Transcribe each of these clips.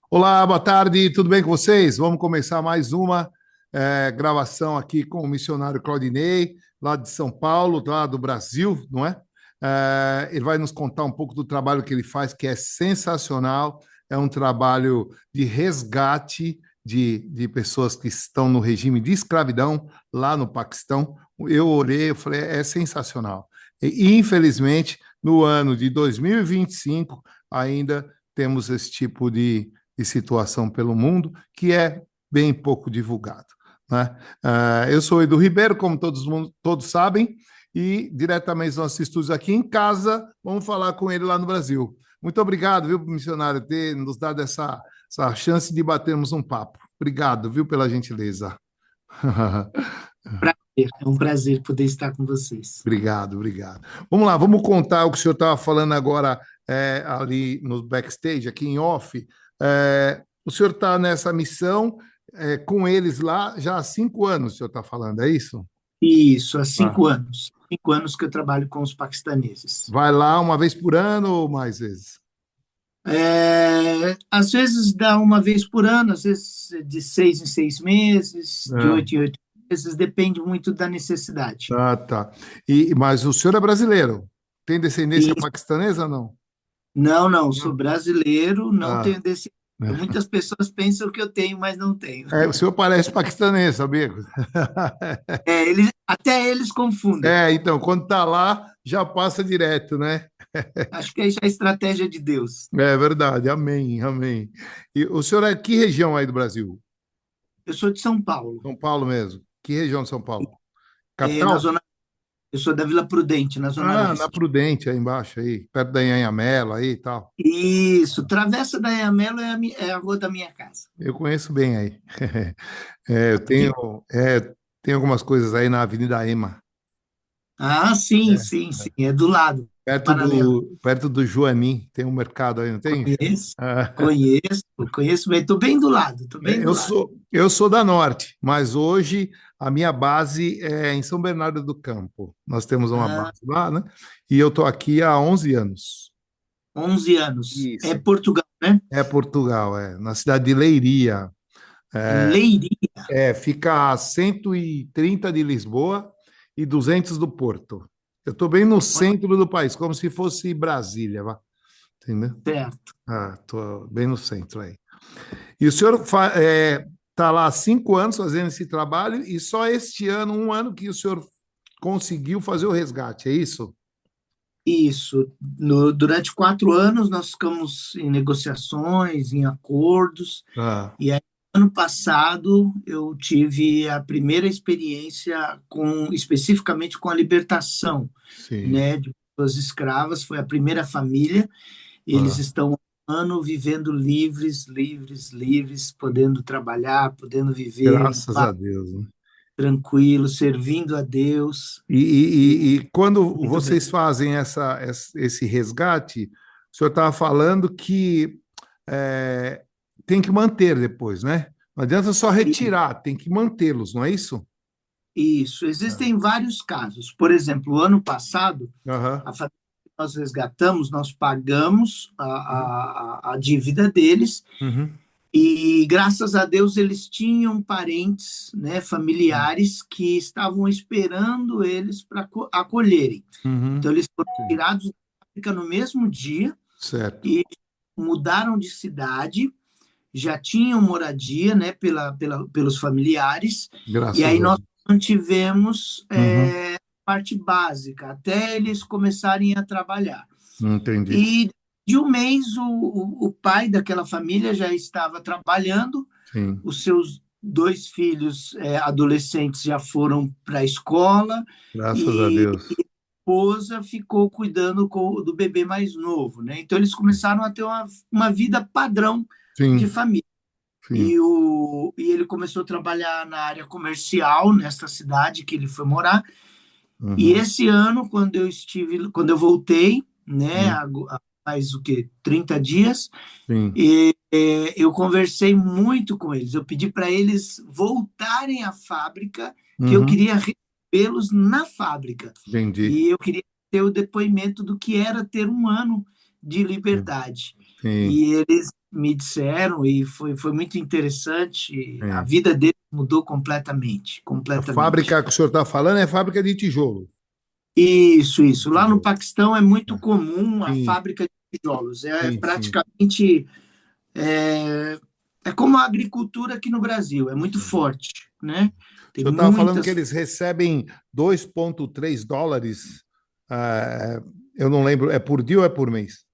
Olá, boa tarde, tudo bem com vocês? Vamos começar mais uma gravação aqui com o missionário Claudinei, lá de São Paulo, lá do Brasil, não é? Ele vai nos contar um pouco do trabalho que ele faz, que é sensacional. É um trabalho de resgate de pessoas que estão no regime de escravidão lá no Paquistão. Eu orei, eu falei, é sensacional. E, infelizmente, no ano de 2025, ainda temos esse tipo de situação pelo mundo, que é bem pouco divulgado. Né? Eu sou Edu Ribeiro, como todos sabem, e diretamente dos nossos estúdios aqui em casa, vamos falar com ele lá no Brasil. Muito obrigado, viu, missionário, ter nos dado essa chance de batermos um papo. Obrigado, viu, pela gentileza. Prazer, é um prazer poder estar com vocês. Obrigado, obrigado. Vamos lá, vamos contar o que o senhor estava falando agora ali no backstage, aqui em off. O senhor está nessa missão com eles lá já há 5 anos, o senhor está falando, é isso? Isso, há Ah. 5 anos. 5 anos que eu trabalho com os paquistaneses. Vai lá uma vez por ano ou mais vezes? Às vezes dá uma vez por ano, às vezes de 6 em 6 meses, de Ah, 8 em 8 meses, depende muito da necessidade. tá, tá. Mas o senhor é brasileiro? Tem descendência E paquistanesa ou não? não, não, sou Não. brasileiro, não Ah. tenho descendência. Muitas pessoas pensam que eu tenho, mas não tenho. O senhor parece paquistanês, sabia? Até eles confundem. Então, quando está lá, já passa direto, né? Acho que isso é a estratégia de Deus. É verdade, amém, amém. E o senhor é que região aí do Brasil? Eu sou de São Paulo, São Paulo mesmo. Que região de São Paulo? na Capital? zona. Eu sou da Vila Prudente, na Zona Ah, na Leste. Prudente, aí embaixo, aí, perto da Anhangamelo, aí e tal. Isso, Travessa da Anhamelo é a rua da minha casa. Eu conheço bem aí. Eu Vi- tenho algumas coisas aí na Avenida Ema, Ah, sim, é, sim, sim, é do lado, paralelo. perto do Joanim. Tem um mercado aí, não tem? Conheço, Ah, conheço, conheço bem. Estou bem do lado, estou bem do lado. eu sou da Norte, mas hoje a minha base é em São Bernardo do Campo. Nós temos uma Ah, base lá, né? E eu estou aqui há 11 anos. 11 anos. É Isso. Portugal, né? É Portugal, na cidade de Leiria. Leiria. Fica a 130 de Lisboa e 200 do Porto. Eu estou bem no Olha, centro do país, como se fosse Brasília, vá. Entendeu? certo. Estou bem no centro aí. E o senhor está lá há 5 anos fazendo esse trabalho e só este ano, um ano, que o senhor conseguiu fazer o resgate, é isso? Isso. Durante 4 anos, nós ficamos em negociações, em acordos. Ah, E aí, ano passado, eu tive a primeira experiência especificamente com a libertação, sim. né, de pessoas escravas. Foi a primeira família. Eles Ah, estão há um ano vivendo livres, livres, livres, podendo trabalhar, podendo viver em graças paz, a Deus, né? tranquilo, servindo a Deus. E E quando muito bem. vocês fazem esse resgate, o senhor estava falando que é, tem que manter depois, né? Não adianta só retirar, tem que mantê-los, não é isso? Isso. Existem vários casos. Por exemplo, o ano passado, Aham. a família que nós resgatamos, nós pagamos a dívida deles Uhum. e, graças a Deus, eles tinham parentes, né, familiares que estavam esperando eles para acolherem. Então, Uhum. eles foram Sim. tirados da fábrica no mesmo dia Certo. e mudaram de cidade, já tinham moradia, né, pelos familiares, e Graças aí a nós Deus. mantivemos Uhum. parte básica até eles começarem a trabalhar. Entendi. E de um mês o pai daquela família já estava trabalhando, Sim. os seus dois filhos adolescentes já foram para a escola Graças a e Deus. a esposa ficou cuidando do bebê mais novo, né? Então eles começaram a ter uma vida padrão de Sim, família. sim. E ele começou a trabalhar na área comercial nesta cidade que ele foi morar. E Uhum. esse ano, quando eu voltei, né, Uhum. há mais o que 30 dias, Sim. eu conversei muito com eles. Eu pedi para eles voltarem à fábrica, que eu Uhum. queria recebê-los na fábrica. Entendi. E eu queria ter o depoimento do que era ter um ano de Sim. liberdade. Sim. E eles me disseram, e foi muito interessante. A É. vida deles mudou completamente, A completamente. fábrica que o senhor está falando é fábrica de tijolo. Isso, De isso. Lá no tijolo. Paquistão é muito É. comum a Sim, fábrica de tijolos. É sim, sim. praticamente é, é como a agricultura aqui no Brasil, é muito Sim. forte, né? O Tem senhor estava falando que muitas. eles recebem US$ 2,3. eh, eu não lembro, é por dia ou é por mês?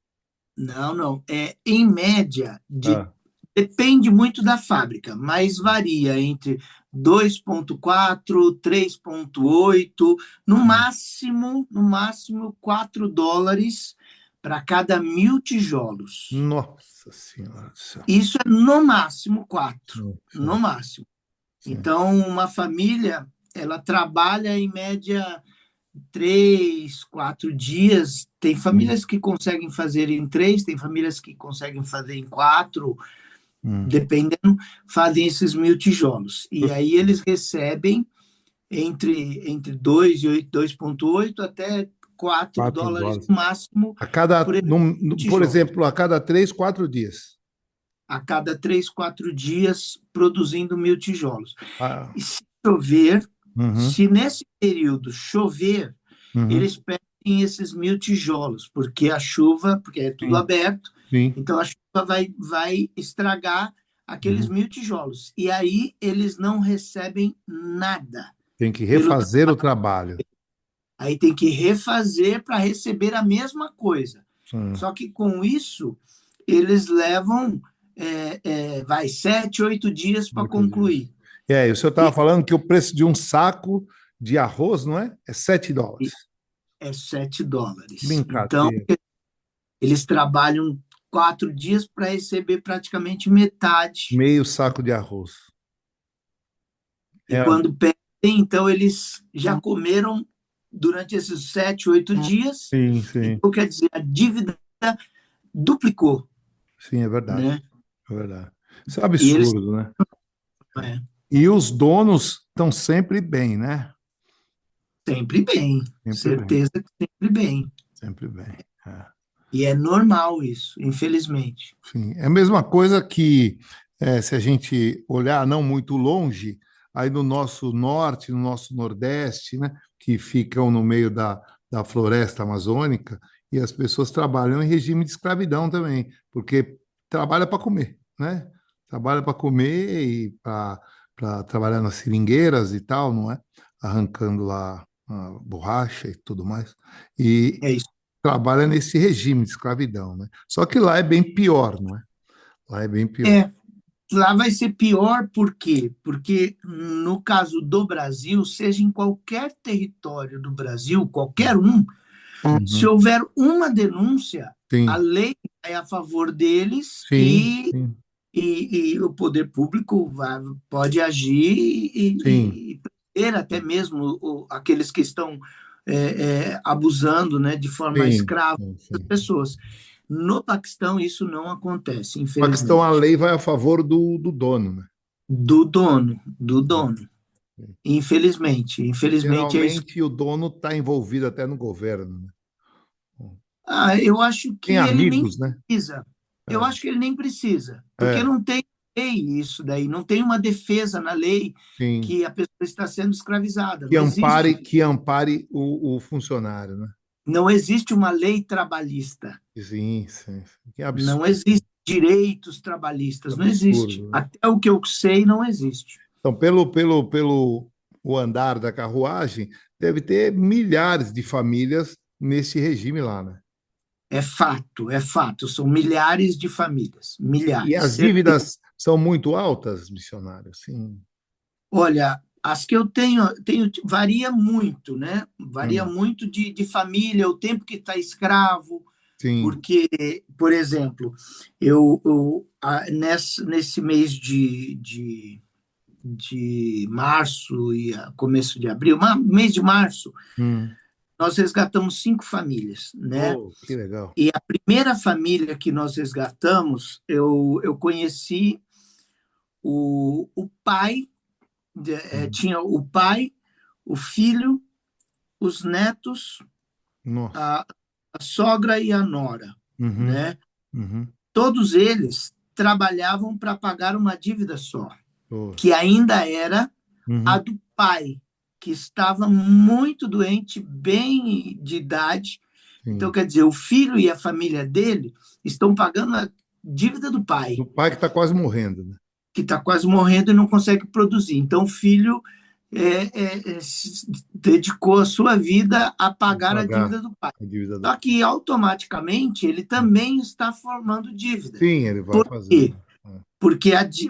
Não, não. É em média Ah, depende muito da fábrica, mas varia entre 2,4, 3,8, hum. no máximo US$ 4 para cada 1.000 tijolos. Nossa Senhora do céu. Isso é no máximo quatro, Sim, no sim, máximo. sim. Então, uma família, ela trabalha em média 3, 4 dias. Tem Hum, famílias que conseguem fazer em três, tem famílias que conseguem fazer em quatro, hum. dependendo, fazem esses 1.000 tijolos. E aí eles recebem entre 2 e 2,8 até 4 quatro dólares dólares. no máximo A cada, por por tijolo. exemplo, a cada 3, 4 dias. A cada 3, 4 dias produzindo 1.000 tijolos. Ah, E se chover, uhum, se nesse período chover, uhum. eles perdem esses 1.000 tijolos, porque a chuva, porque é tudo Sim, aberto, sim. então a chuva vai estragar aqueles Uhum. 1.000 tijolos. E aí eles não recebem nada Tem que pelo refazer o trabalho. Aí tem que refazer para receber a mesma coisa. Sim. Só que com isso, eles levam, vai, 7, 8 dias para 8 dias. concluir. E o senhor estava E, falando que o preço de um saco de arroz, não é? É US$ 7. e é Que US$ 7. Então, brincadeira. eles trabalham 4 dias para receber praticamente metade. Meio saco de arroz. E É, quando pedem, então, eles já comeram durante esses 7, 8 dias. sim, sim. Então, quer dizer, a dívida duplicou, Sim, é verdade. né? É verdade. Isso é um E eles. absurdo, né? É, E os donos estão sempre bem, né? Sempre bem, Sempre bem, certeza que sempre bem. sempre bem. É. E é normal isso, infelizmente. Sim. É a mesma coisa que, se a gente olhar não muito longe, aí no nosso norte, no nosso nordeste, né, que ficam no meio da floresta amazônica, e as pessoas trabalham em regime de escravidão também, porque trabalha para comer, né? Trabalha para comer e para trabalhar nas seringueiras e tal, não é? Arrancando lá a borracha e tudo mais. E É isso. trabalha nesse regime de escravidão, né? Só que lá é bem pior, não é? Lá é bem pior. É, lá vai ser pior por quê? Porque no caso do Brasil, seja em qualquer território do Brasil, qualquer um, se Uhum. houver uma denúncia, a Sim, lei é a favor deles sim, sim, e o poder público pode agir sim, e prender até mesmo aqueles que estão abusando, né, de forma sim, escrava sim, das sim. pessoas. No Paquistão, isso não acontece, A questão, a infelizmente. lei vai a favor do dono, né? Do Sim, dono. sim. Infelizmente é isso. Geralmente o dono está envolvido até no governo, né? Eu acho Tem que ele nem amigos, né? precisa. Eu É, acho que ele nem precisa, porque é, não tem lei isso daí, não tem uma defesa na lei sim. que a pessoa está sendo escravizada. Não existe. Que ampare o funcionário, né? Não existe uma lei trabalhista. Sim, sim. Que absurdo, Não existe direitos trabalhistas. Não existe. absurdo, né? Até o que eu sei, não existe. Então, pelo o andar da carruagem, deve ter milhares de famílias nesse regime lá, né? É fato, é fato. São milhares de famílias. E Milhares. as dívidas são muito altas, missionário, sim. Olha, as que eu tenho varia muito, né? Varia Hum, muito de família, o tempo que está escravo, sim. porque, por exemplo, nesse mês de março e começo de abril, mês de março, Hum. nós resgatamos 5 famílias, né? Oh, que legal. E a primeira família que nós resgatamos, eu conheci o pai, Hum. tinha o pai, o filho, os netos, Nossa. a, a sogra e a nora, Uhum, né? uhum. Todos eles trabalhavam para pagar uma dívida só, Poxa. que ainda era a Uhum. do pai, que estava muito doente, bem de idade. Então, Sim. quer dizer, o filho e a família dele estão pagando a dívida do Do pai, pai que está quase morrendo, né? que está quase morrendo e não consegue produzir. Então, o filho se dedicou a sua vida a Vou pagar a pagar dívida do pai. a dívida do Só pai. que, automaticamente, ele também está formando dívida. Sim, ele vai Por quê? fazendo. É.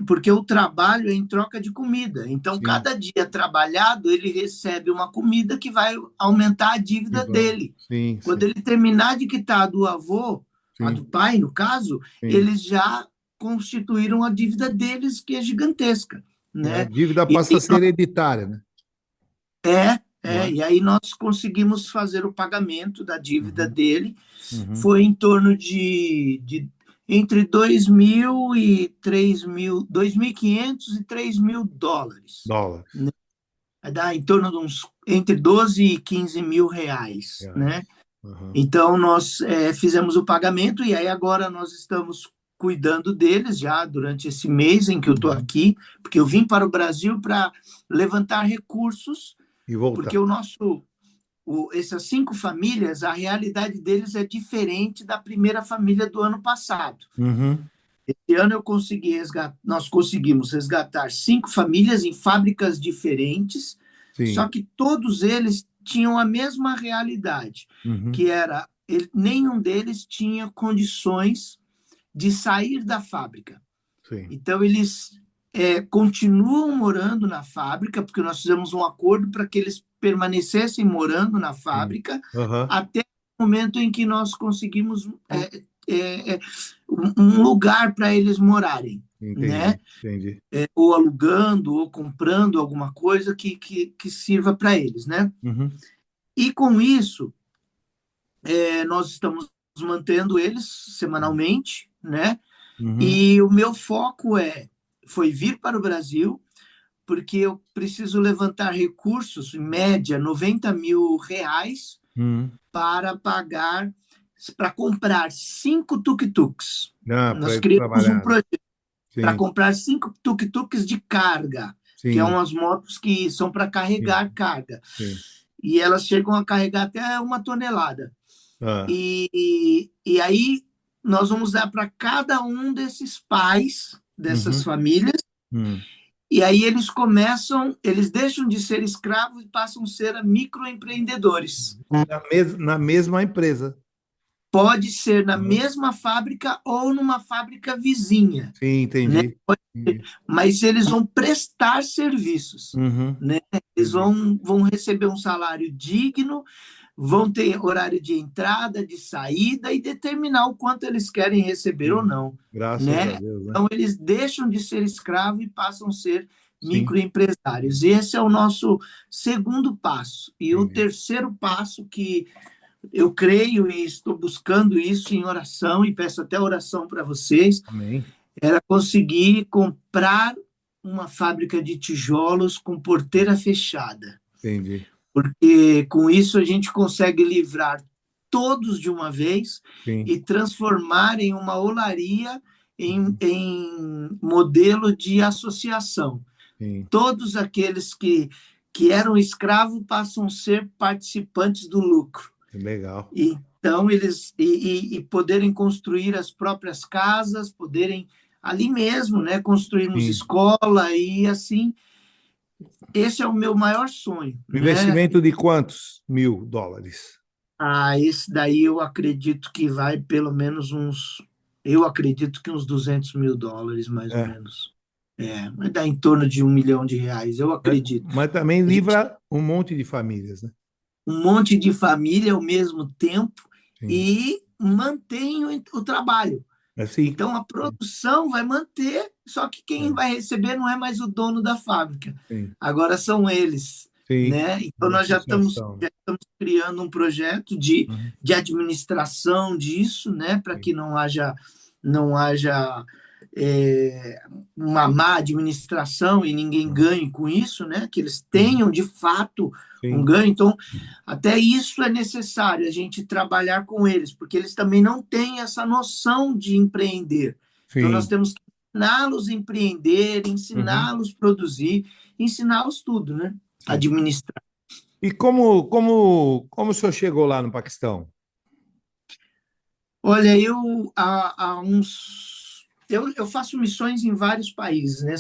Porque o trabalho é em troca de comida. Então, Sim, cada dia trabalhado, ele recebe uma comida que vai aumentar a e dívida vai. dele. Sim, Quando sim, ele terminar de quitar a do avô, a do sim, pai, no caso, sim. eles já constituíram a dívida deles, que é gigantesca, E a né? dívida E passa a ser hereditária, né? Não é? e aí nós conseguimos fazer o pagamento da dívida Uhum, dele. uhum. Foi em torno de entre 2.000 e 3.000, 2.500 e US$ 3.000, Dólares. né? Dá em torno de uns entre 12 e 15 mil reais, Reais. né? Uhum, Então nós fizemos o pagamento e aí agora nós estamos cuidando deles já durante esse mês em que eu estou uhum. aqui, porque eu vim para o Brasil para levantar recursos, E porque voltar. essas 5 famílias, a realidade deles é diferente da primeira família do ano passado. Uhum, Esse ano nós conseguimos resgatar 5 famílias em fábricas diferentes, só sim. que todos eles tinham a mesma realidade, Uhum, que era nenhum deles tinha condições de sair da fábrica. sim. Então, eles continuam morando na fábrica, porque nós fizemos um acordo para que eles permanecessem morando na Sim. fábrica Aham. até o momento em que nós conseguimos um lugar para eles morarem, né? Entendi, entendi. Ou alugando, ou comprando alguma coisa que sirva para eles, né? Uhum, E com isso, nós estamos mantendo eles semanalmente, né? uhum, E o meu foco foi vir para o Brasil, porque eu preciso levantar recursos, em média, R$ 90.000, uhum. para pagar, para comprar 5 tuk-tuks. Ah, para Nós ele criamos um trabalhar, né? projeto para Sim, comprar 5 tuk-tuks de carga, que são sim, umas motos que são para sim, carregar carga. sim. E elas chegam a carregar até 1 tonelada. Ah, E aí nós vamos dar para cada um desses pais, dessas uhum, famílias, uhum. e aí eles deixam de ser escravos e passam a ser microempreendedores. Na mesma empresa. Pode ser na Uhum. mesma fábrica ou numa fábrica vizinha, Sim, né? entendi. Entendi. Mas eles vão prestar serviços, Uhum, né? Eles entendi. vão receber um salário digno, vão ter horário de entrada, de saída e determinar o quanto eles querem receber ou Sim. não, Graças a né? Deus, né? Então eles deixam de ser escravos e passam a ser Sim, microempresários. E esse é o nosso segundo passo. E o entendi. terceiro passo que eu creio e estou buscando isso em oração e peço até oração para vocês, Amém. era conseguir comprar uma fábrica de tijolos com porteira fechada, Entendi. porque com isso a gente consegue livrar todos de uma vez Sim, e transformar em uma olaria em modelo de associação. sim. Todos aqueles que eram escravos passam a ser participantes do lucro. Legal. Então, e poderem construir as próprias casas, poderem ali mesmo, né, construirmos Sim. escola e assim. Esse é o meu maior sonho, né? Investimento de quantos US$ 1.000? Esse daí eu acredito que vai pelo menos eu acredito que uns US$ 200.000, mais ou É. menos. Vai dar em torno de R$ 1 milhão, eu acredito. Mas também A gente livra um monte de famílias, né? um monte de família ao mesmo tempo Sim. e mantém o trabalho. Assim. Então, a produção vai manter, só que quem É. vai receber não é mais o dono da fábrica, Sim. agora são eles, Sim. né? Então, Uma nós associação, né? já estamos criando um projeto Uhum. de administração disso, né? Para Sim. que não haja uma má administração e ninguém Uhum. ganhe com isso, né? Que eles Uhum. tenham, de fato, um Sim. ganho. Então, até isso é necessário a gente trabalhar com eles, porque eles também não têm essa noção de empreender. Então, nós sim. temos que ensiná-los a empreender, Uhum, ensiná-los a produzir, ensiná-los tudo, né? sim. Administrar. E como o senhor chegou lá no Paquistão? Olha, há uns. Eu faço missões em vários países, né?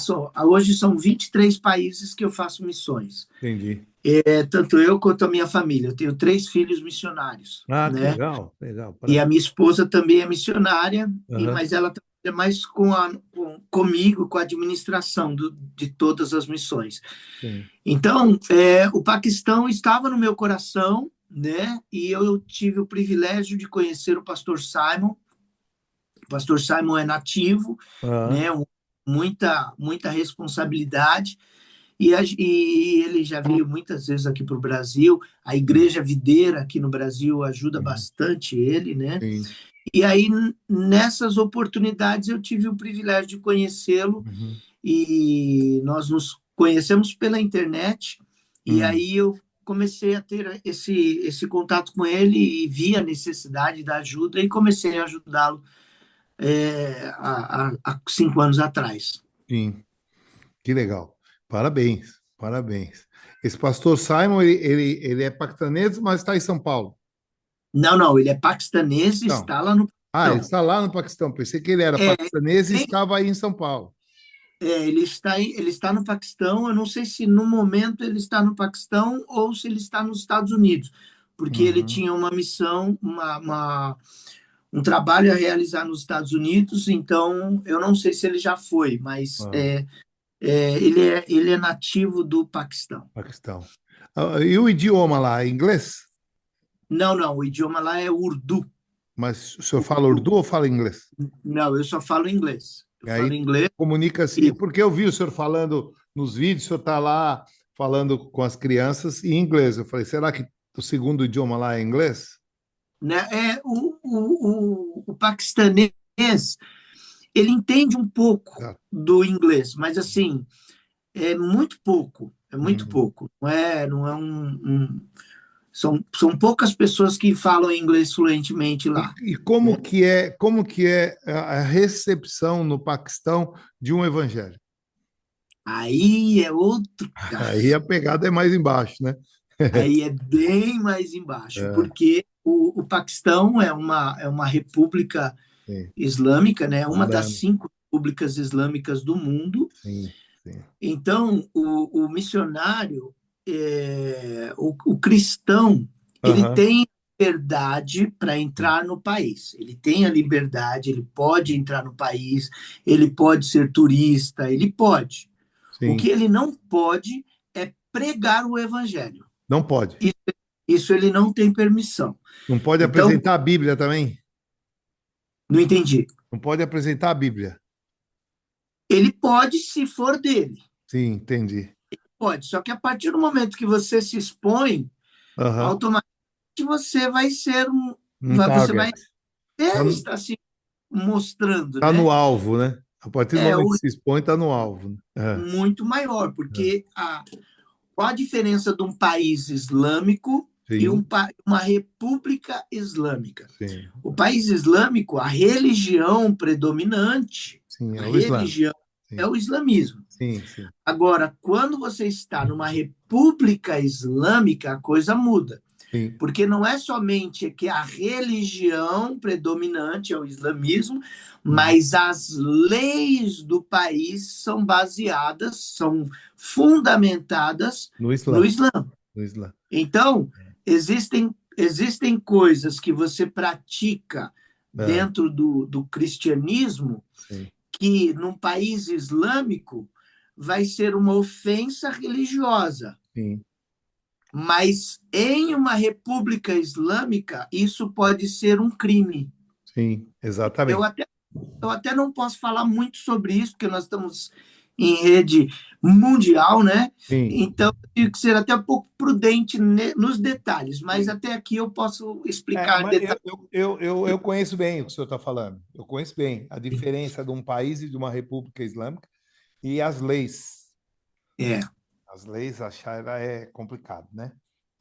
Hoje são 23 países que eu faço missões. Entendi. Tanto eu quanto a minha família. Eu tenho 3 filhos missionários, Ah, que né? legal, legal. E a Parabéns. minha esposa também é missionária, Aham, mas ela trabalha mais comigo, com a administração de todas as missões. sim. Então, o Paquistão estava no meu coração, né? E eu tive o privilégio de conhecer o pastor Simon. O pastor Simon é nativo, Aham, né? Muita responsabilidade. E ele já veio muitas vezes aqui para o Brasil. A sim. Igreja Videira aqui no Brasil ajuda Uhum, bastante ele, né? sim. E aí, nessas oportunidades, eu tive o privilégio de conhecê-lo Uhum, e nós nos conhecemos pela internet. E hum, aí eu comecei a ter esse contato com ele e vi a necessidade da ajuda e comecei a ajudá-lo há 5 anos atrás. sim. Que legal. Parabéns, parabéns. Esse pastor Simon, ele é paquistanês, mas está em São Paulo. Não, não, ele é paquistanês e Não. está lá no Ah, ele Paquistão. está lá no Paquistão. Pensei que ele era É, paquistanês e tem- estava aí em São Paulo. ele está no Paquistão. Eu não sei se no momento ele está no Paquistão ou se ele está nos Estados Unidos, porque ele Uhum. tinha uma missão, um trabalho a realizar nos Estados Unidos. Então, eu não sei se ele já foi, mas Ah, ele é nativo do Paquistão. Paquistão. Ah, e o idioma lá, é inglês? Não, não, o idioma lá é Urdu. Mas o senhor fala urdu ou fala inglês? Não, eu só falo inglês. Eu E falo aí inglês comunica-se, e, porque eu vi o senhor falando nos vídeos, o senhor está lá falando com as crianças em inglês. Eu falei, será que o segundo idioma lá é inglês? né, o paquistanês, ele entende um pouco Ah, do inglês, mas assim, é muito pouco, é muito hum. pouco. Não é são poucas pessoas que falam inglês fluentemente lá, E né? como que é a recepção no Paquistão de um evangelho? Aí é outro Aí caso. a pegada é mais embaixo, né? Aí é bem mais embaixo, É, porque o Paquistão é uma república sim. islâmica, né? Uma das Islâmico, 5 repúblicas islâmicas do mundo. sim, sim. Então, o missionário, o cristão, ele Aham, tem liberdade para entrar no país. Ele tem a liberdade, ele pode entrar no país, ele pode ser turista, ele pode. O que sim. ele não pode é pregar o evangelho. Não pode. Isso, isso ele não tem permissão. Não pode Então, apresentar a Bíblia também? não entendi. Não pode apresentar a Bíblia. Ele pode se for dele, Sim, entendi. pode. Só que a partir do momento que você se expõe, Aham. automaticamente você vai ser Um você target. vai Tá, estar se mostrando, tá no né? alvo, né? A partir do É momento o que se expõe, tá no alvo, né? muito maior, É, porque qual a diferença de um país islâmico e sim, uma república islâmica? sim, O país islâmico, a religião predominante, sim, a é o Islã. religião é Sim, o islamismo. sim, sim, Agora, quando você está numa república islâmica, a coisa muda. sim. Porque não é somente que a religião predominante é o islamismo, Uhum. mas as leis do país são baseadas, são fundamentadas No no Islã, Islã. no Islã. Então, existem coisas que você pratica É, dentro do cristianismo sim, que, num país islâmico, vai ser uma ofensa religiosa. sim, Mas em uma república islâmica, isso pode ser um crime. sim, Eu exatamente. até, eu até não posso falar muito sobre isso, porque nós estamos em rede mundial, né? Sim, Então, eu tenho que ser até um pouco prudente nos detalhes, mas sim. até aqui eu posso É, explicar mas detalhes. eu conheço bem o que o senhor está falando. Eu conheço bem a diferença de um país e de uma república islâmica e as leis. É, As leis, a Sharia é complicado, né?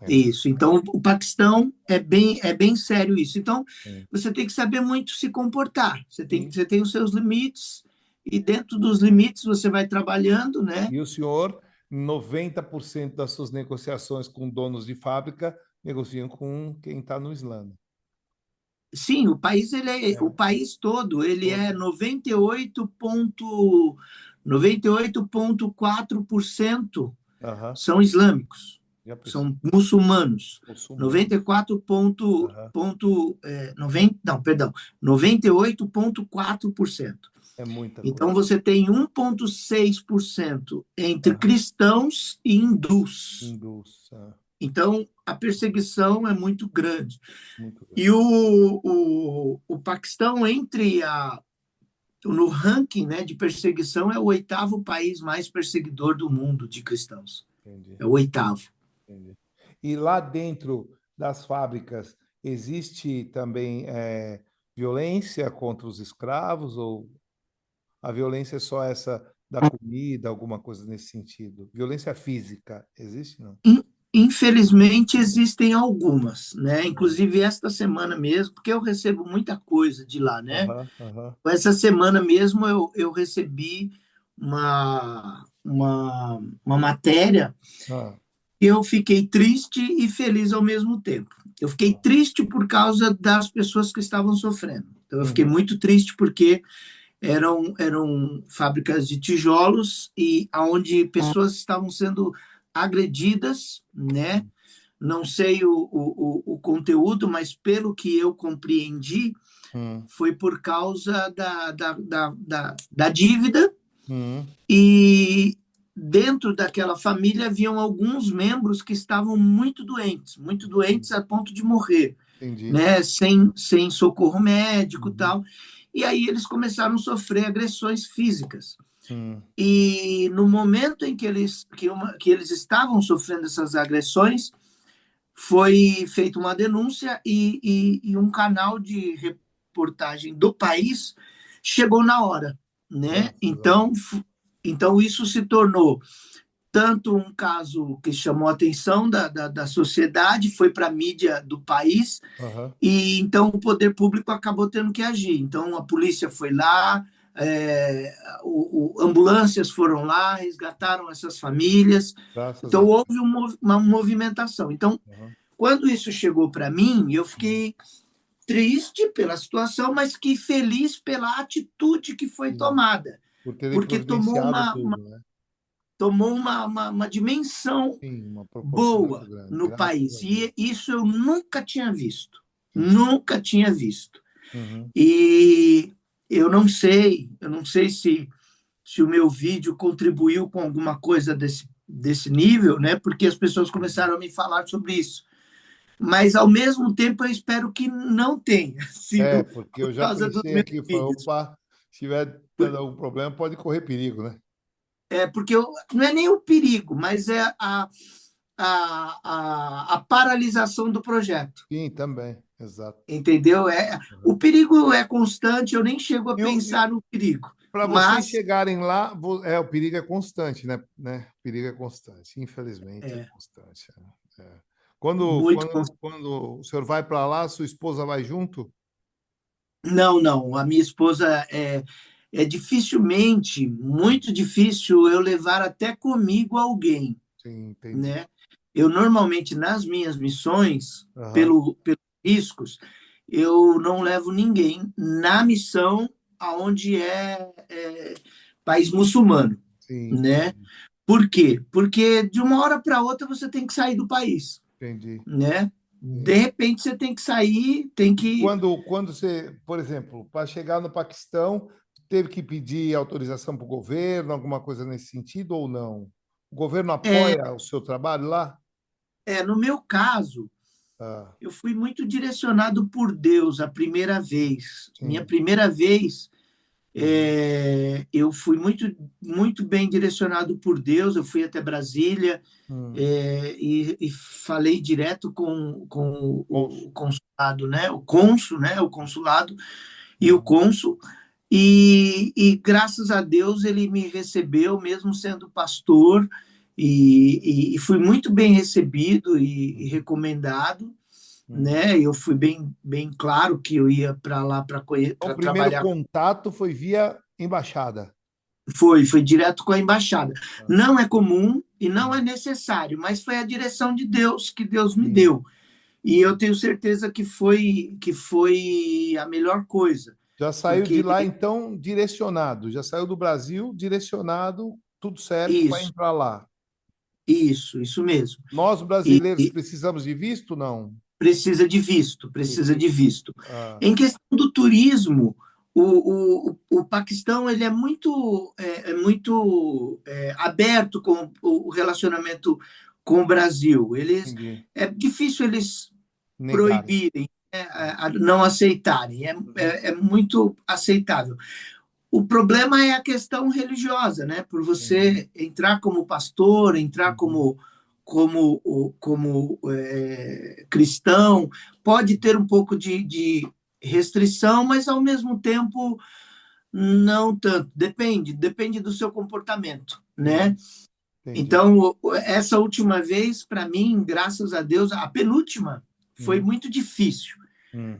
Entendi. Isso. Então, o Paquistão é bem sério isso. Então, Sim. você tem que saber muito se comportar. Sim. Você tem os seus limites e dentro dos limites você vai trabalhando, né? E o senhor, 90% das suas negociações com donos de fábrica negociam com quem está no Islã. Sim, o É, país todo, ele é todo. 98,4% Aham, são islâmicos, já pensou. são muçulmanos. Muçulmano. 94 ponto, Aham, ponto, 90, não, perdão, 98,4%. é muita Então, coisa. você tem 1,6% entre Aham, cristãos e hindus. hindus, Então, a perseguição é muito grande. muito E grande. o Paquistão, no ranking, né, de perseguição, é o oitavo país mais perseguidor do mundo de cristãos. Entendi, É o oitavo. entendi. E lá dentro das fábricas existe também violência contra os escravos ou a violência é só essa da comida, alguma coisa nesse sentido? Violência física existe, não? Infelizmente, existem algumas, né? Ah, Inclusive, esta semana mesmo, porque eu recebo muita coisa de lá, né? aham, aham. Essa semana mesmo eu recebi uma matéria Ah, e eu fiquei triste e feliz ao mesmo tempo. Eu fiquei ah. triste por causa das pessoas que estavam sofrendo. Então, eu fiquei Uhum, muito triste porque eram fábricas de tijolos e aonde pessoas estavam sendo agredidas, né? Não sei o conteúdo, mas pelo que eu compreendi, uhum, foi por causa da dívida uhum. e dentro daquela família haviam alguns membros que estavam muito doentes Entendi, a ponto de morrer, entendi. né, sem socorro médico e Uhum, tal. E aí eles começaram a sofrer agressões físicas. uhum, E no momento em que eles estavam sofrendo essas agressões, foi feita uma denúncia e um canal de reportagem do país chegou na hora, né? graças a Então, Deus. então isso se tornou tanto um caso que chamou a atenção da sociedade, foi para a mídia do país, Aham, e então o poder público acabou tendo que agir. Então a polícia foi lá, ambulâncias foram lá, resgataram essas famílias. graças Então a Deus. houve uma movimentação. Então, Aham, quando isso chegou para mim, eu uhum. fiquei triste pela situação, mas fiquei feliz pela atitude que foi Sim, tomada, por terem porque providenciado tudo, né? tomou uma dimensão Sim, uma proporção muito boa grande, no graças país. a Deus. E isso eu nunca tinha visto. Sim. Nunca tinha visto. Uhum. E eu não sei se o meu vídeo contribuiu com alguma coisa desse nível, né? Porque as pessoas começaram a me falar sobre isso. Mas, ao mesmo tempo, eu espero que não tenha É, sido porque por eu já causa dos pensei meus aqui, falei, vídeos. opa, se tiver dando algum problema, pode correr perigo, né? Porque não é nem o perigo, mas é a paralisação do projeto. Sim, também, exato. Entendeu? O perigo é constante, eu nem chego a E pensar no perigo. para vocês Mas, chegarem lá, o perigo é constante, né? O perigo é constante, infelizmente é é, constante. É. Quando, muito. quando, quando o senhor vai para lá, sua esposa vai junto? Não, não. A minha esposa é dificilmente, muito difícil eu levar até comigo alguém, Sim, entendi. né? Eu normalmente nas minhas missões, Aham, pelos riscos, eu não levo ninguém na missão aonde é país muçulmano, sim, né? Por quê? Porque de uma hora para outra você tem que sair do país, entendi. né? De Sim. repente você tem que sair, tem E que quando você, por exemplo, para chegar no Paquistão, teve que pedir autorização para o governo, alguma coisa nesse sentido ou não? O governo é, apoia o seu trabalho lá? no meu caso, Ah, eu fui muito direcionado por Deus a primeira vez. Minha sim. primeira vez, Uhum. eu fui muito bem direcionado por Deus. Eu fui até Brasília, Hum. e falei direto com Cônsul. o consulado, né? O cônsul, né? O consulado e o Uhum. cônsul. E graças a Deus ele me recebeu, mesmo sendo pastor, e fui muito bem recebido e recomendado, Hum. né? Eu fui bem claro que eu ia para lá Então, o para primeiro trabalhar. contato foi via embaixada. Foi direto com a embaixada. Ah, Não é comum e não é hum. necessário, mas foi a direção de Deus que Deus me Sim. deu. E eu tenho certeza que foi a melhor coisa, Já saiu de porque lá, então, direcionado. Já saiu do Brasil, direcionado, tudo certo para isso, entrar lá. isso mesmo. Nós, E, brasileiros, e precisamos de visto? Não. precisa de visto, precisa de Precisa. visto. Ah, Em questão do turismo, o Paquistão ele é muito aberto com o relacionamento com o Brasil. Eles entendi. é difícil eles Negarem. proibirem, né, não aceitarem. Uhum. É muito aceitável. O problema é a questão religiosa, né? Por Entendi. você entrar como pastor, entrar Uhum. como cristão, pode ter um pouco de restrição, mas ao mesmo tempo não tanto. Depende do seu comportamento, né? Entendi. Entendi. Então, essa última vez, para mim, graças a Deus, a penúltima foi Uhum. muito difícil. Uhum.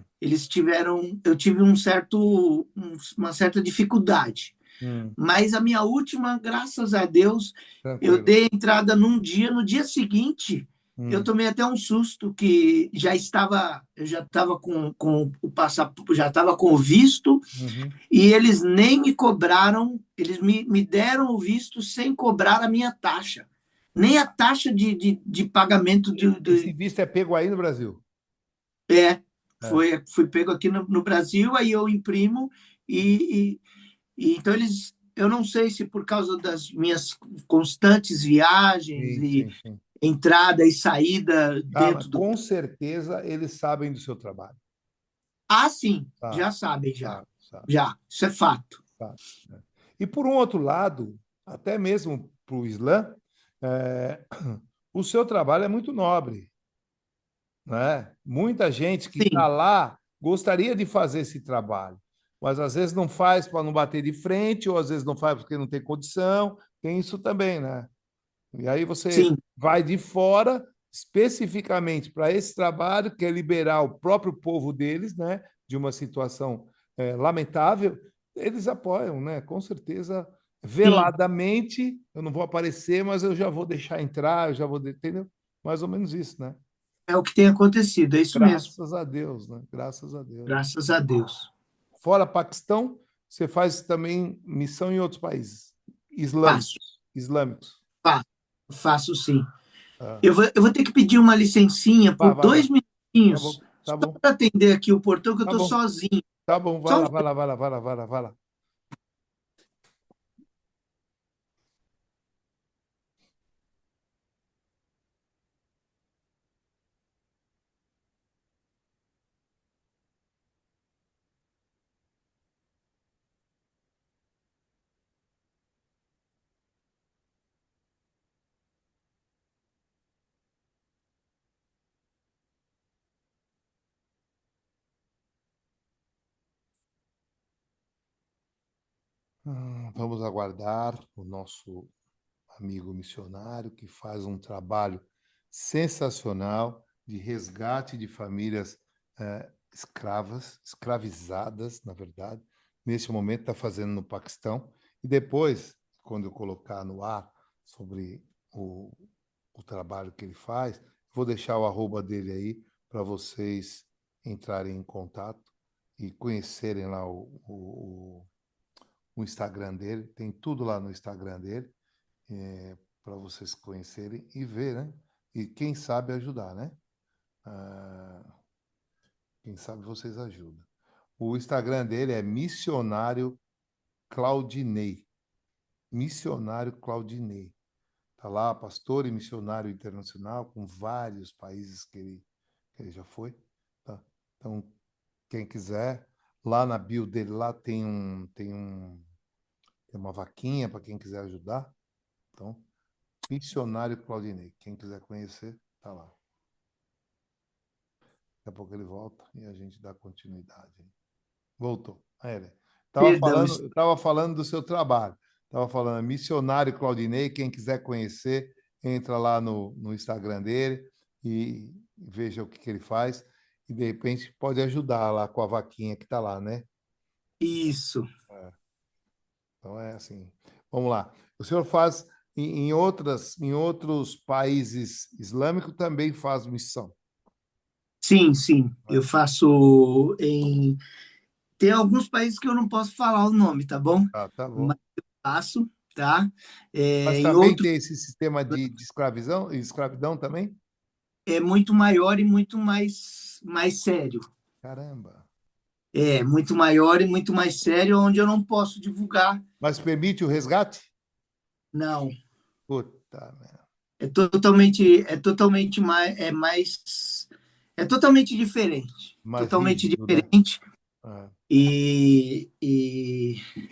Eu tive uma certa dificuldade. Uhum. Mas a minha última, graças a Deus, eu Tranquilo. dei entrada num dia, no dia seguinte, eu Uhum. tomei até um susto que eu já estava com o passaporte, já estava com o visto, Uhum. e eles nem me cobraram, eles me deram o visto sem cobrar a minha taxa. Nem a taxa de pagamento Esse visto é pego aí no Brasil? é, É. fui pego aqui no Brasil, aí eu imprimo e, então eu não sei se por causa das minhas constantes viagens Sim, e sim, sim. entrada e saída Ah, mas dentro do. com certeza eles sabem do seu trabalho. Ah, sim, Sabe, já sabem, já. sabe, sabe, Já, isso é fato. sabe, né? E por um outro lado, até mesmo para o Islã, é, o seu trabalho é muito nobre, né? Muita gente que está Sim, lá gostaria de fazer esse trabalho, mas às vezes não faz para não bater de frente, ou às vezes não faz porque não tem condição. Tem isso também, né? E aí você sim, vai de fora especificamente para esse trabalho, que é liberar o próprio povo deles, né, de uma situação lamentável. Eles apoiam, né? Com certeza, sim. veladamente. Eu não vou aparecer, mas eu já vou deixar entrar, eu já vou, entendeu? Mais ou menos isso, né? É o que tem acontecido, é isso mesmo. Graças a Deus, né? Graças a Deus. Graças a Deus. Fora Paquistão, você faz também missão em outros países Faço, islâmicos, islâmicos. faço, faço sim. Ah, Eu vou ter que pedir uma licencinha vai, por vai, vai. dois Tá minutinhos, bom, tá só bom, para atender aqui o portão, que eu tá estou bom, sozinho. tá bom. Vai Só um. lá, vai lá, vai lá, vai lá, vai lá, vai lá. Vamos aguardar o nosso amigo missionário que faz um trabalho sensacional de resgate de famílias escravas, escravizadas, na verdade. Nesse momento está fazendo no Paquistão. E depois, quando eu colocar no ar sobre o, o trabalho que ele faz, vou deixar o arroba dele aí para vocês entrarem em contato e conhecerem lá o Instagram dele. Tem tudo lá no Instagram dele para vocês conhecerem e ver, né? E quem sabe ajudar, né? Ah, quem sabe vocês ajudam. O Instagram dele é Missionário Claudinei. Missionário Claudinei. Tá lá, pastor e missionário internacional, com vários países que ele já foi. Tá? Então, quem quiser, lá na bio dele lá tem uma vaquinha para quem quiser ajudar. Então, Missionário Claudinei. Quem quiser conhecer, tá lá. Daqui a pouco ele volta e a gente dá continuidade. Voltou. Aí ele. Perdão, Eu estava falando do seu trabalho. Estava falando Missionário Claudinei. Quem quiser conhecer, entra lá no Instagram dele e veja o que ele faz. E, de repente, pode ajudar lá com a vaquinha que está lá, né? Isso. É, então, é assim. Vamos lá. O senhor faz em outros países islâmicos também faz missão. Sim, sim. Eu Né? faço em. Tem alguns países que eu não posso falar o nome, tá bom? Ah, tá Mas bom. eu faço, tá? Mas Em também outros tem esse sistema de escravidão também? é muito maior e muito mais sério. Caramba. É muito maior e muito mais sério, onde eu não posso divulgar. Mas permite o resgate? Não. Puta merda. É totalmente é totalmente diferente. Mais Totalmente rígido, né? diferente. Ah, E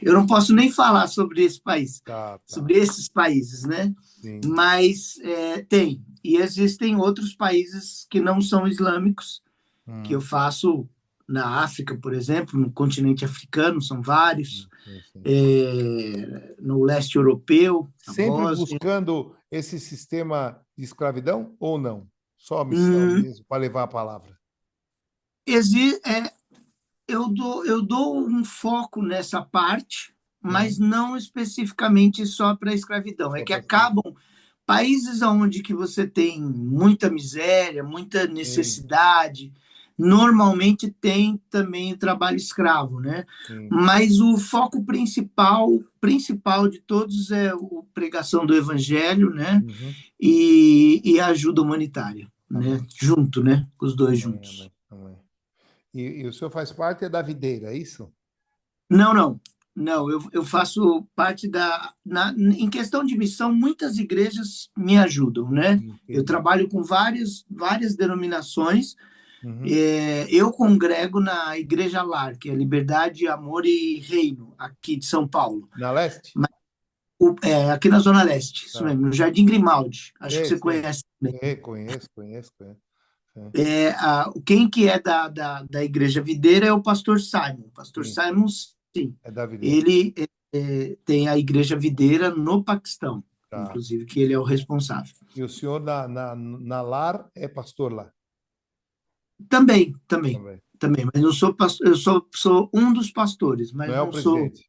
eu não posso nem falar sobre esse país, tá, tá. sobre esses países, né? Sim. Mas tem. E existem outros países que não são islâmicos, que eu Hum, faço na África, por exemplo, no continente africano, são vários, sim, sim. no leste europeu, a Sempre Bósnia. buscando esse sistema de escravidão ou não? Só a missão Hum, mesmo, para levar a palavra. exi- é, eu dou um foco nessa parte, mas Uhum. não especificamente só para a escravidão. É Só que para escrever. acabam países onde que você tem muita miséria, muita Sim, necessidade, normalmente tem também trabalho escravo, né? sim. Mas o foco principal de todos é a pregação do evangelho, né? Uhum. E a ajuda humanitária, né? Amém. Junto, né? Os dois Amém, juntos. amém, amém. E o senhor faz parte da videira, é isso? Não, não. Não, eu faço parte em questão de missão, muitas igrejas me ajudam, né? Eu Entendi. trabalho com várias denominações. Uhum. Eu congrego na Igreja Lar, que é Liberdade, Amor e Reino, aqui de São Paulo. Na leste? Mas, aqui na Zona Leste, isso Tá. mesmo, no Jardim Grimaldi. Acho que Sei, você sei. conhece também. Sei, conheço, conheço, conheço. É, Quem que é da Igreja Videira é o pastor Simon. O pastor sim, Simon, sim, é da videira. ele tem a Igreja Videira no Paquistão, Tá. inclusive, que ele é o responsável. E o senhor na Lar é pastor lá Também, também, também. também, mas não sou pastor, eu sou um dos pastores, Não mas é o não sou. presidente.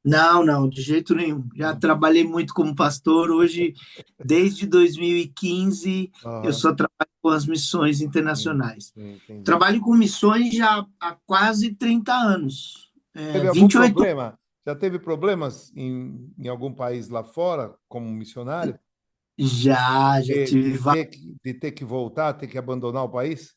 Não, não, de jeito nenhum. Já Né? trabalhei muito como pastor. Hoje, desde 2015, eu Aham, só trabalho com as missões sim, internacionais. sim, entendi. Trabalho com missões já há quase 30 anos. Teve algum 28. problema? Já teve problemas em algum país lá fora, como missionário, Já tive de ter que voltar, ter que abandonar o país?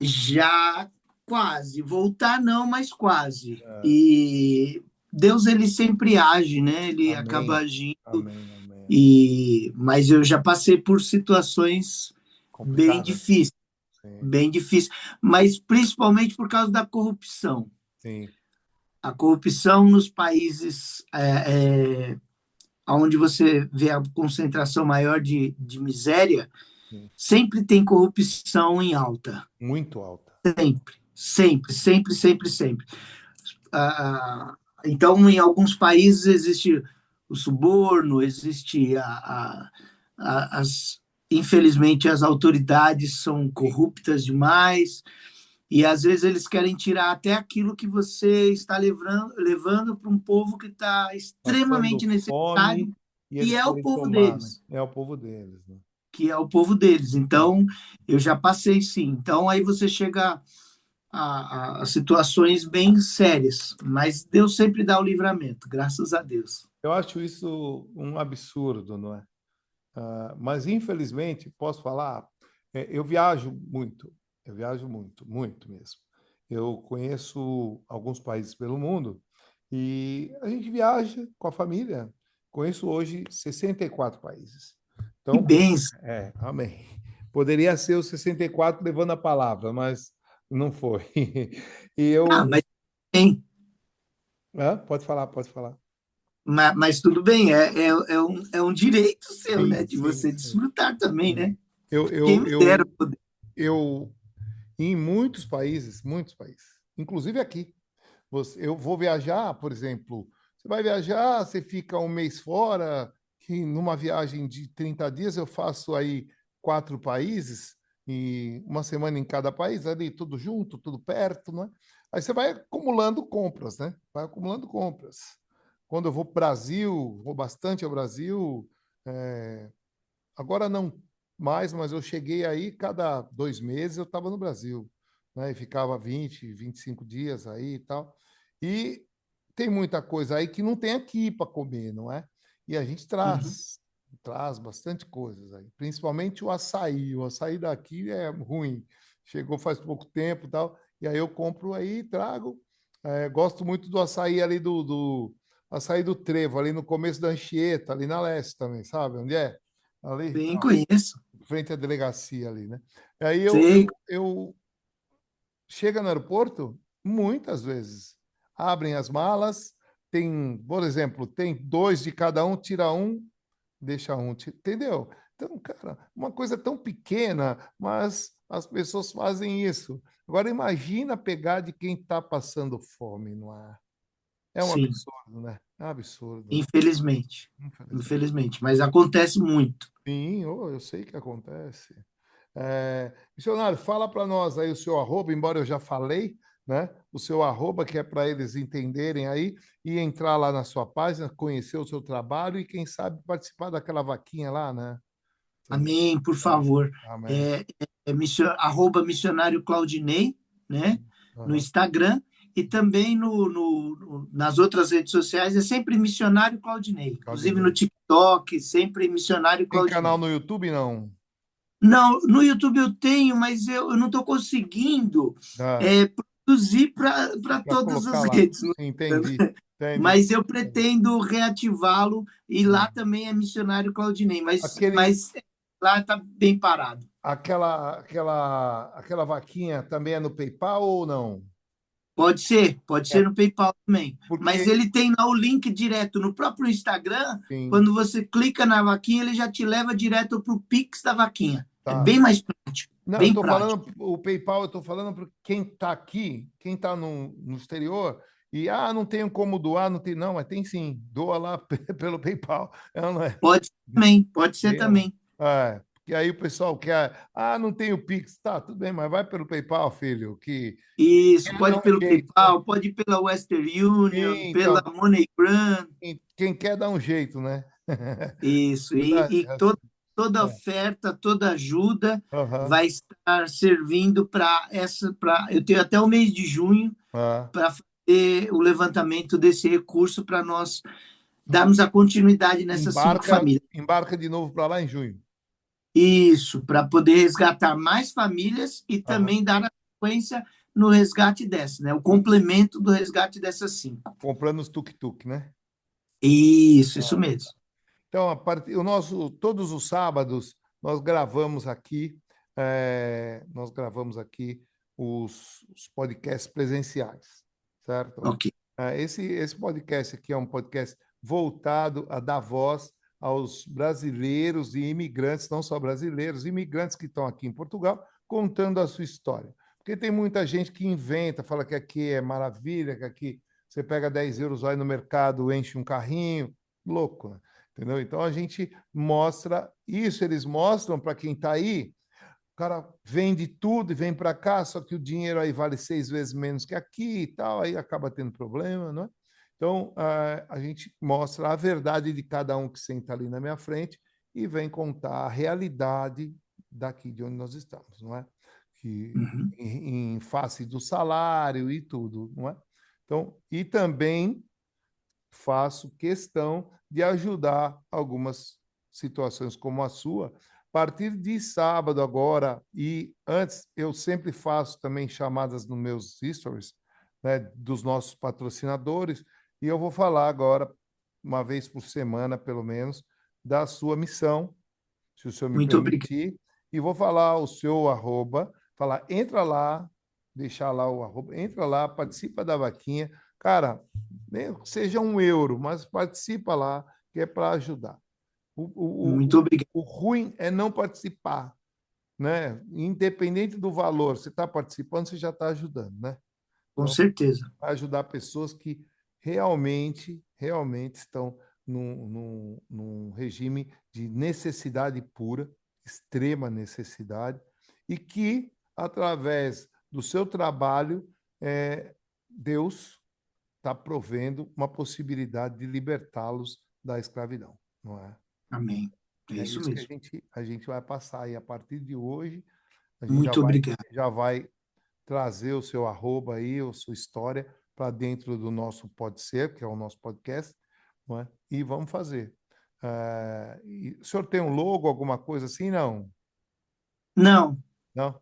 já quase. Voltar não, mas quase. Ah, E Deus, ele sempre age, né? Ele acaba amém, agindo. amém, amém, amém. Mas eu já passei por situações bem Complicadas. difíceis. Sim, Bem difícil, mas principalmente por causa da corrupção. sim, A corrupção nos países onde você vê a concentração maior de miséria, sim. sempre tem corrupção em alta. Muito alta. Sempre, sempre, sempre, sempre, sempre. Então, em alguns países existe o suborno, existe infelizmente as autoridades são Sim. corruptas demais. E às vezes eles querem tirar até aquilo que você está levando para um povo que está Passando extremamente fome necessitado, e e eles é o querem povo tomar, né? deles, É o povo deles, né? que é o povo deles. Sim, Então, eu já passei sim. Então, aí você chega a situações bem sérias, mas Deus sempre dá o livramento, graças a Deus. eu acho isso um absurdo, não é? Mas, infelizmente, posso falar, eu viajo muito, muito mesmo. Eu conheço alguns países pelo mundo e a gente viaja com a família. Conheço hoje 64 países. Que Então, bênção. amém. Poderia ser os 64 levando a palavra, mas não foi. E Ah, eu. mas bem, Pode falar, pode falar. mas tudo bem, é um direito seu, Sim, né, de sim, você sim. desfrutar também, Sim. né? Eu, Quem eu, me dera eu, poder. eu, em muitos países, inclusive aqui, eu vou viajar, por exemplo, você vai viajar, você fica um mês fora, que numa viagem de 30 dias eu faço aí 4 países e uma semana em cada país, ali tudo junto, tudo perto, né? Aí você vai acumulando compras, né? Vai acumulando compras. Quando eu vou para o Brasil, vou bastante ao Brasil, é, agora não mais, mas eu cheguei aí, cada 2 meses eu estava no Brasil, né? E ficava 25 dias aí e tal. E tem muita coisa aí que não tem aqui para comer, não é? E a gente Uhum. traz bastante coisas aí, principalmente o açaí. O açaí daqui é ruim, chegou faz pouco tempo e tal, e aí eu compro aí e trago. Gosto muito do açaí ali do açaí do Trevo, ali no começo da Anchieta, ali na Leste também, sabe onde é? Ali, Bem, conheço. frente à delegacia ali, né? Aí Sei. eu chega no aeroporto, muitas vezes abrem as malas, tem, por exemplo, tem 2 de cada um, tira um, deixa um, entendeu? Então, cara, uma coisa tão pequena, mas as pessoas fazem isso. Agora imagina pegar de quem está passando fome, não é? É um Sim, absurdo, né? É um absurdo, né? infelizmente. Infelizmente. Infelizmente, mas acontece muito. Sim, eu sei que acontece. Missionário, fala para nós aí o seu arroba, embora eu já falei, né? O seu arroba, que é para eles entenderem aí e entrar lá na sua página, conhecer o seu trabalho e, quem sabe, participar daquela vaquinha lá, né? Entendeu? Amém, por É, favor. amém. É arroba missionário Claudinei, né? No Aham. Instagram e também nas outras redes sociais é sempre missionário Claudinei. Inclusive no Claudinei. TikTok, sempre missionário Tem canal Claudinei. no YouTube, não? Não, no YouTube eu tenho, mas eu não estou conseguindo Ah, produzir para para todas as colocar lá. redes. Sim, entendi. Entendi. Mas eu pretendo reativá-lo e lá Hum. também é missionário Claudinei, Aquele, mas lá está bem parado. aquela vaquinha também é no PayPal ou não? Pode É ser no PayPal também. Mas porque, ele tem lá o link direto no próprio Instagram. sim, Quando você clica na vaquinha, ele já te leva direto para o Pix da vaquinha. É tá. bem mais prático, Não, eu bem estou prático. falando, o PayPal, eu estou falando para quem está aqui, quem está no exterior, e não tenho como doar, não tem, não, mas tem sim, doa lá pelo PayPal. É, ou não é? Pode ser Tem, ó. também. Porque aí o pessoal quer, não tenho Pix, tá, tudo bem, mas vai pelo PayPal, filho, que Isso, quer pode dar ir um pelo jeito, né? PayPal, pode ir pela Western Union, Sim, pela então, MoneyGram. quem quer dar um jeito, né? Isso, Verdade, e toda é. oferta, toda ajuda Aham, vai estar servindo para essa. Eu tenho até o mês de junho ah. para fazer o levantamento desse recurso para nós darmos a continuidade nessas 5 famílias. Embarca de novo para lá em junho. Isso, para poder resgatar mais famílias e Aham. também dar a sequência no resgate dessas, né? O complemento do resgate dessas 5. Comprando os tuk-tuk, né? Isso Ah. mesmo. Então, todos os sábados nós gravamos aqui os podcasts presenciais, certo? Ok. Esse podcast aqui é um podcast voltado a dar voz aos brasileiros e imigrantes, não só brasileiros, imigrantes que estão aqui em Portugal, contando a sua história. Porque tem muita gente que inventa, fala que aqui é maravilha, que aqui você pega 10 euros, vai no mercado, enche um carrinho, louco, né? Entendeu? Então a gente mostra isso, eles mostram para quem está aí. O cara vende tudo e vem para cá, só que o dinheiro aí vale 6 vezes menos que aqui e tal, aí acaba tendo problema, não é? Então a gente mostra a verdade de cada um que senta ali na minha frente e vem contar a realidade daqui de onde nós estamos, não é? Que Uhum. em face do salário e tudo, não é? Então, e também faço questão de ajudar algumas situações como a sua. A partir de sábado agora, e antes eu sempre faço também chamadas nos meus stories, né, dos nossos patrocinadores, e eu vou falar agora, uma vez por semana, pelo menos, da sua missão, se o senhor me Muito obrigado. permitir, e vou falar o seu arroba, falar, entra lá, deixar lá o arroba, entra lá, participa da vaquinha. Cara, nem que seja 1 euro, mas participa lá, que é para ajudar. O, o, Muito o, obrigado. o ruim é não participar, né? Independente do valor, você está participando, você já está ajudando, né? Com Então, certeza. vai ajudar pessoas que realmente estão num regime de necessidade pura, extrema necessidade, e que, através do seu trabalho, Deus está provendo uma possibilidade de libertá-los da escravidão, não é? Amém. É É isso isso que mesmo. a gente vai passar aí a partir de hoje. A gente Muito obrigado. já vai trazer o seu arroba aí, a sua história para dentro do nosso Pode Ser, que é o nosso podcast, não é? E vamos fazer. O senhor tem um logo, alguma coisa assim? Não? Não, Não?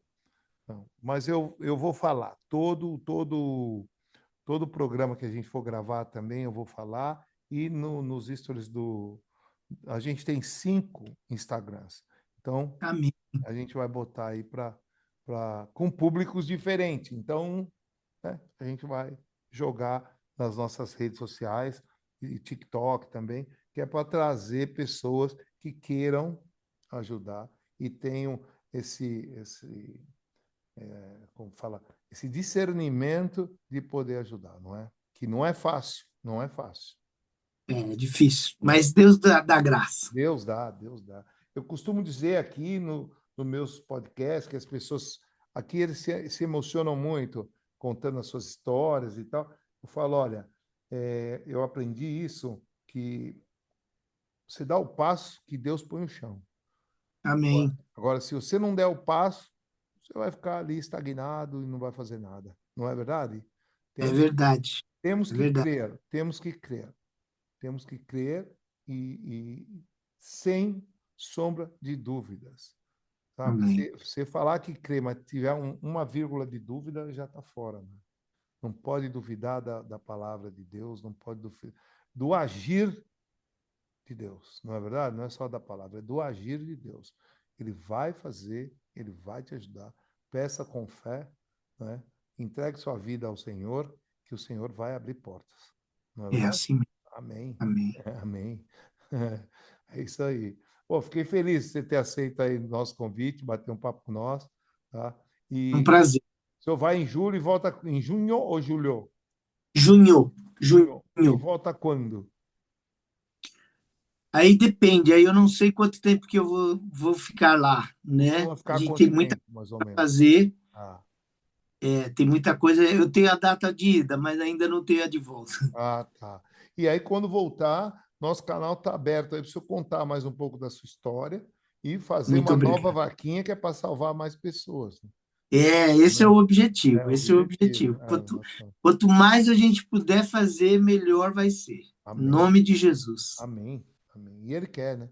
Não. Mas eu vou falar. Todo programa que a gente for gravar também eu vou falar. E nos stories do. A gente tem 5 Instagrams. Então, amém. a gente vai botar aí com públicos diferentes. Então, né, a gente vai jogar nas nossas redes sociais e TikTok também, que é para trazer pessoas que queiram ajudar e tenham como fala, esse discernimento de poder ajudar, não é? Que não é fácil, não é fácil. É difícil, Não é. mas Deus dá graça. Deus dá, Deus dá. Eu costumo dizer aqui no meus podcasts que as pessoas aqui eles se emocionam muito contando as suas histórias e tal. Eu falo, olha, eu aprendi isso que você dá o passo que Deus põe o chão. Amém. Agora, se você não der o passo, você vai ficar ali estagnado e não vai fazer nada. Não é verdade? É Temos, verdade. temos É que verdade. crer, temos que crer. Temos que crer sem sombra de dúvidas, sabe? Amém. Você falar que crê, mas tiver uma vírgula de dúvida, já está fora, né? Não pode duvidar da palavra de Deus, não pode duvidar do agir de Deus, não é verdade? Não é só da palavra, é do agir de Deus. Ele vai fazer, ele vai te ajudar. Peça com fé, né? Entregue sua vida ao Senhor, que o Senhor vai abrir portas. Não é É verdade? assim mesmo. Amém. Amém. Amém. É isso aí. Pô, fiquei feliz de você ter aceito aí o nosso convite, bater um papo com nós, tá? Um E prazer. o senhor vai em julho e volta em junho ou julho? Junho. Junho. E Junho. volta quando? Aí depende, aí eu não sei quanto tempo que eu vou ficar lá, O senhor né? vai A ficar gente tem quanto muita tempo, mais ou coisa a menos? fazer, Ah, tem muita coisa. Eu tenho a data de ida, mas ainda não tenho a de volta. tá. E aí, quando voltar, nosso canal está aberto aí para o senhor contar mais um pouco da sua história e fazer Muito uma nova obrigado. vaquinha que é para salvar mais pessoas, né? Esse é o Amém? É objetivo, o esse é o objetivo. objetivo. Quanto mais a gente puder fazer, melhor vai ser. Em Amém. nome de Jesus. Amém. Amém. E ele quer, né?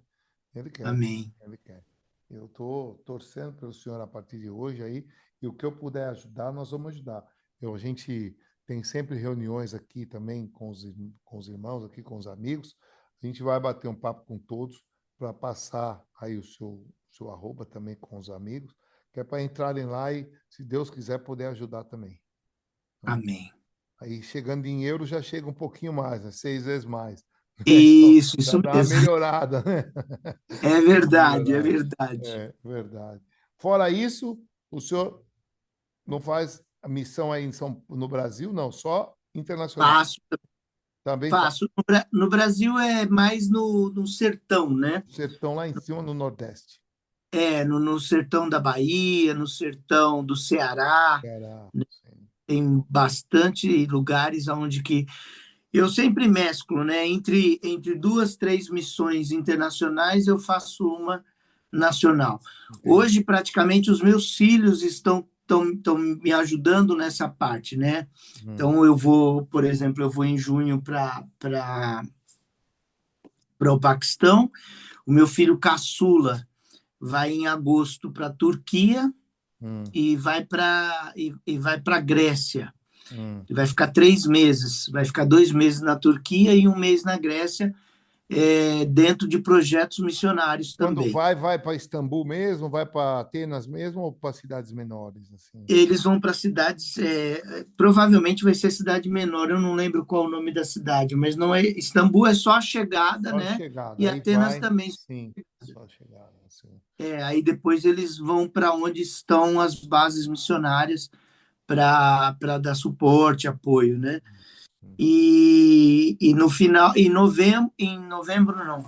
Ele quer. Amém. Ele quer. Eu estou torcendo pelo senhor a partir de hoje aí, e o que eu puder ajudar, nós vamos ajudar. A gente tem sempre reuniões aqui também com os irmãos, aqui com os amigos. A gente vai bater um papo com todos para passar aí o seu arroba também com os amigos, que é para entrarem lá e, se Deus quiser, poder ajudar também, né? Amém. Aí chegando em euro já chega um pouquinho mais, né? 6 vezes mais. Então, já Isso dá uma mesmo. melhorada, né? É Dá uma verdade, é melhorada. verdade. É verdade. Fora isso, o senhor não faz a missão aí no Brasil, não, só internacional. Faço, Também faz faço. No Brasil é mais no sertão, né? sertão lá em cima, no Nordeste. No sertão da Bahia, no sertão do Ceará. Era, sim. Tem bastante lugares onde que eu sempre mesclo, né? Entre duas, três missões internacionais, eu faço uma nacional. Entendi. Hoje, praticamente, os meus filhos estão me ajudando nessa parte, né? Hum, Então, eu vou, por exemplo, eu vou em junho para o Paquistão. O meu filho caçula vai em agosto para a Turquia hum, e vai para Grécia. hum. Vai ficar 3 meses, vai ficar 2 meses na Turquia e um mês na Grécia, dentro de projetos missionários Quando também. vai para Istambul mesmo, vai para Atenas mesmo ou para cidades menores, assim? Eles vão para cidades, provavelmente vai ser cidade menor, eu não lembro qual é o nome da cidade, mas não é. Istambul é só a chegada, Só a né? chegada, E aí Atenas vai, também. sim, só a chegada, assim. Aí depois eles vão para onde estão as bases missionárias para dar suporte, apoio, né? E no final, em novembro não.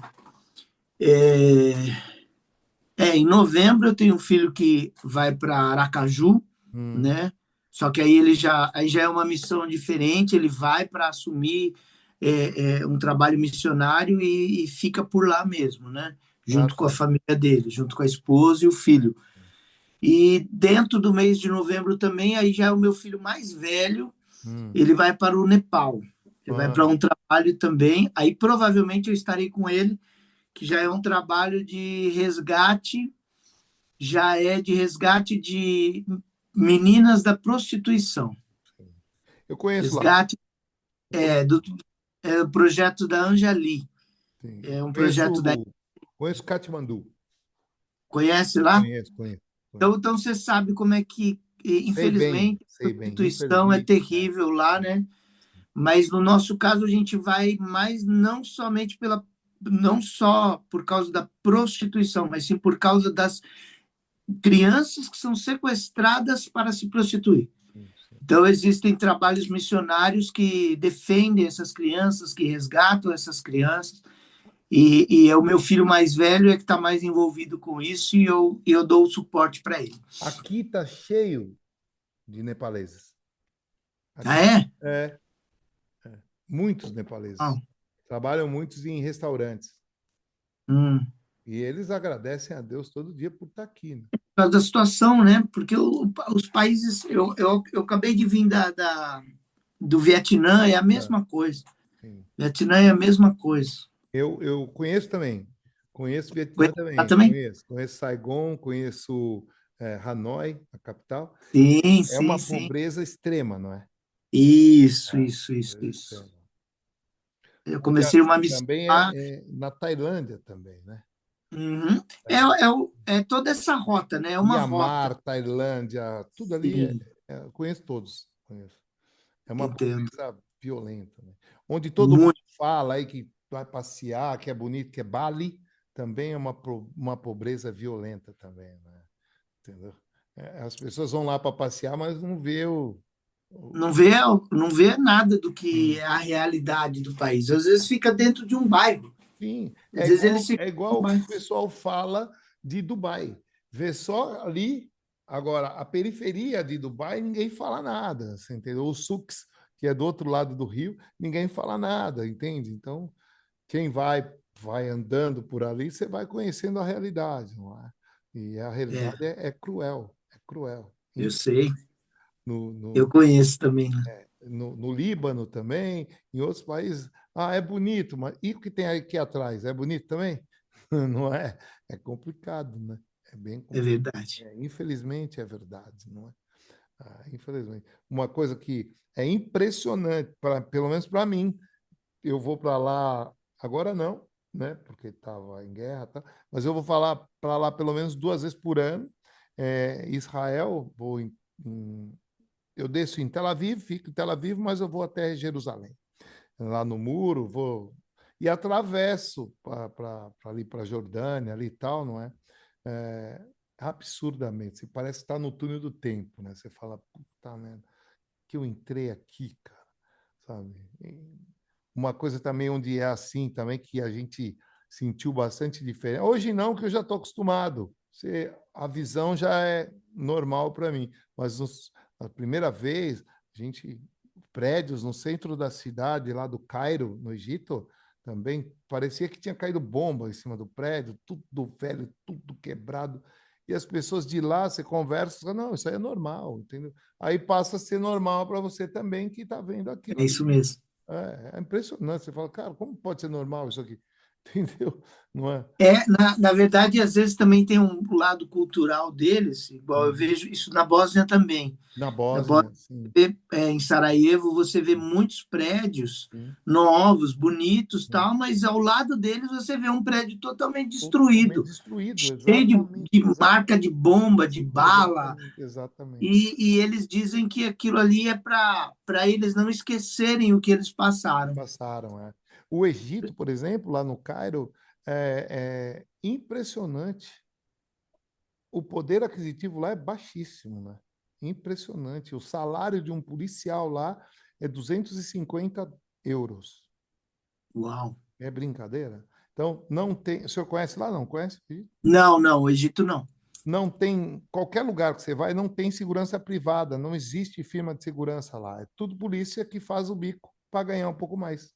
É, em novembro eu tenho um filho que vai para Aracaju, Hum, né? Só que aí já é uma missão diferente, ele vai para assumir um trabalho missionário e fica por lá mesmo, né? ah, Junto com a tá. família dele, junto com a esposa e o filho. E dentro do mês de novembro também, aí já é o meu filho mais velho, Hum, ele vai para o Nepal. Ele vai para ah, um trabalho também, aí provavelmente eu estarei com ele, que já é um trabalho de resgate, já é de resgate de meninas da prostituição. sim. Eu conheço lá. Resgate Eu conheço, do projeto da Anjali. sim. É um projeto da. Conheço Katmandu. Conhece lá? Conheço, conheço, conheço. Então você sabe como é que, infelizmente, a Sei bem. prostituição é Infelizmente, terrível lá, né? Mas no nosso caso a gente vai mais não só por causa da prostituição, mas sim por causa das crianças que são sequestradas para se prostituir. sim, sim. Então existem trabalhos missionários que defendem essas crianças, que resgatam essas crianças. E é o meu filho mais velho é que está mais envolvido com isso e eu dou o suporte para ele. Aqui tá cheio de nepaleses. Ah, Aqui é? é, muitos Ah, nepaleses. Trabalham muitos em restaurantes. hum. E eles agradecem a Deus todo dia por estar aqui, né? Por causa da situação, né? Porque os países. Eu acabei de vir do Vietnã, é a É, mesma coisa. sim. Vietnã é a mesma coisa. Eu conheço também. Conheço Vietnã Conhece lá também. também? Conheço. Conheço Saigon, conheço Hanoi, a capital. Sim, É sim, uma sim. pobreza extrema, não é? Isso, É, isso, isso, pobreza isso. extrema. Eu Onde é comecei uma assim missão também lá. é na Tailândia também, né? Uhum. Tailândia. É toda essa rota, né? É uma rota. Mianmar, Tailândia, tudo ali Sim, eu conheço todos, conheço. É uma entendo. pobreza violenta, né? Onde todo mundo Muito. fala aí que vai passear, que é bonito, que é Bali, também é uma pobreza violenta também, né? Entendeu? As pessoas vão lá para passear, mas não vê o- Não vê, não vê nada do que Hum. é a realidade do país. Às vezes fica dentro de um bairro. Sim, Às vezes eles é ficam igual no o que o bairro. pessoal fala de Dubai. Vê só ali, agora, a periferia de Dubai, ninguém fala nada, você entendeu? O Sux, que é do outro lado do rio, ninguém fala nada, entende? Então, quem vai andando por ali, você vai conhecendo a realidade, não é? E a É, realidade é cruel, é cruel. eu sei. No, Eu no, conheço também, né? no Líbano também, em outros países. Ah, é bonito, mas e o que tem aqui atrás? É bonito também? Não é? É complicado, né? É bem É complicado. verdade. Infelizmente é verdade, não é? Infelizmente. Uma coisa que é impressionante, pelo menos para mim, eu vou para lá, agora não, né? Porque estava em guerra, tá? Mas eu vou falar para lá pelo menos 2 vezes por ano. Israel, eu desço em Tel Aviv, fico em Tel Aviv, mas eu vou até Jerusalém. Lá no muro, vou e atravesso para ali para Jordânia, ali e tal, não é? É absurdamente. Você parece estar no túnel do tempo, né? Você fala, puta merda, que eu entrei aqui, cara, sabe? Uma coisa também onde é assim também que a gente sentiu bastante diferença. Hoje não, que eu já estou acostumado. A visão já é normal para mim, mas a primeira vez, a gente prédios no centro da cidade, lá do Cairo, no Egito, também parecia que tinha caído bomba em cima do prédio, tudo velho, tudo quebrado. E as pessoas de lá, você conversa, você fala, não, isso aí é normal, entendeu? Aí passa a ser normal para você também que está vendo aquilo É isso ali. mesmo. É impressionante. Você fala, cara, como pode ser normal isso aqui? Entendeu? Não é? Na verdade, às vezes também tem um lado cultural deles, igual eu Hum. vejo isso na Bósnia também. Na Na Bósnia, Bósnia, sim, em Sarajevo, você vê muitos prédios sim, novos, bonitos, sim. tal, mas ao lado deles você vê um prédio totalmente Totalmente destruído, destruído, cheio exatamente, de marca de bomba, de bala, exatamente, exatamente. e eles dizem que aquilo ali é para eles não esquecerem o que eles passaram. Passaram, é. O Egito, por exemplo, lá no Cairo, é impressionante. O poder aquisitivo lá é baixíssimo, né? Impressionante. O salário de um policial lá é 250 euros. Uau. É brincadeira? Então, não tem. O senhor conhece lá? Não conhece? Não, não, o Egito não. Não tem. Qualquer lugar que você vai, não tem segurança privada. Não existe firma de segurança lá. É tudo polícia que faz o bico para ganhar um pouco mais.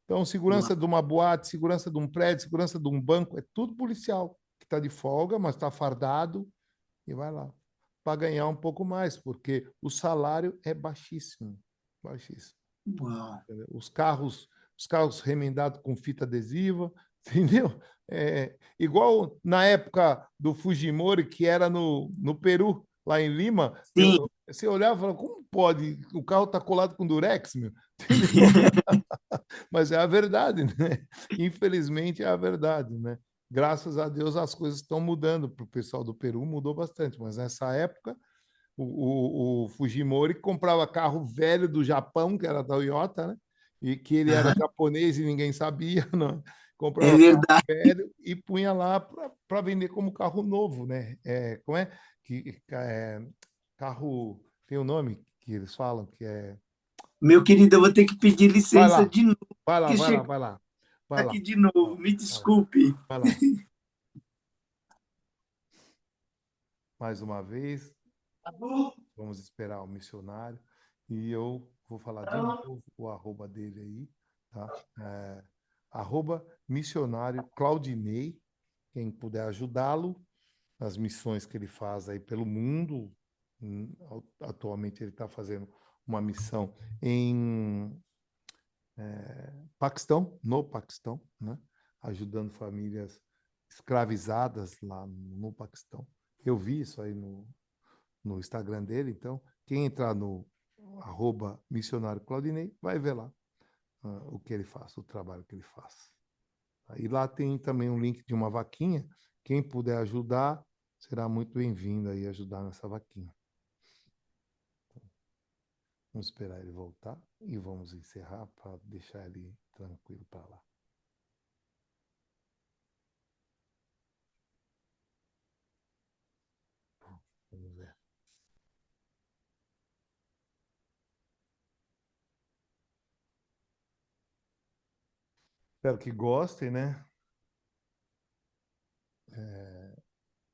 Então, Uau. segurança de uma boate, segurança de um prédio, segurança de um banco, é tudo policial que está de folga, mas está fardado e vai lá para ganhar um pouco mais, porque o salário é baixíssimo, baixíssimo. Uau. Entendeu? Os carros remendados com fita adesiva, entendeu? Igual na época do Fujimori, que era no Peru, lá em Lima, Sim. você olhava e falava, como pode? O carro está colado com durex, meu. Entendeu? Mas é a verdade, né? Infelizmente é a verdade, né? Graças a Deus as coisas estão mudando. Para o pessoal do Peru mudou bastante, mas nessa época o Fujimori comprava carro velho do Japão, que era da Toyota, né? E que ele era Aham. japonês e ninguém sabia, não. É Comprava carro verdade. velho e punha lá para vender como carro novo, né? Como é que carro tem um nome que eles falam que é. Meu querido, eu vou ter que pedir Vai licença lá, de novo, vai lá, porque vai lá, chegou vai lá, vai lá, aqui de novo. Me vai lá, desculpe. vai lá. Mais uma vez, vamos esperar o missionário e eu vou falar de novo o arroba dele aí, tá? Arroba missionário Claudinei, quem puder ajudá-lo nas missões que ele faz aí pelo mundo. Atualmente ele está fazendo uma missão em Paquistão, no Paquistão, né? Ajudando famílias escravizadas lá no Paquistão. Eu vi isso aí no Instagram dele. Então, quem entrar no arroba missionário Claudinei vai ver lá o que ele faz, o trabalho que ele faz. E lá tem também um link de uma vaquinha. Quem puder ajudar, será muito bem-vindo aí ajudar nessa vaquinha. Vamos esperar ele voltar e vamos encerrar para deixar ele tranquilo para lá. Vamos ver. Espero que gostem, né?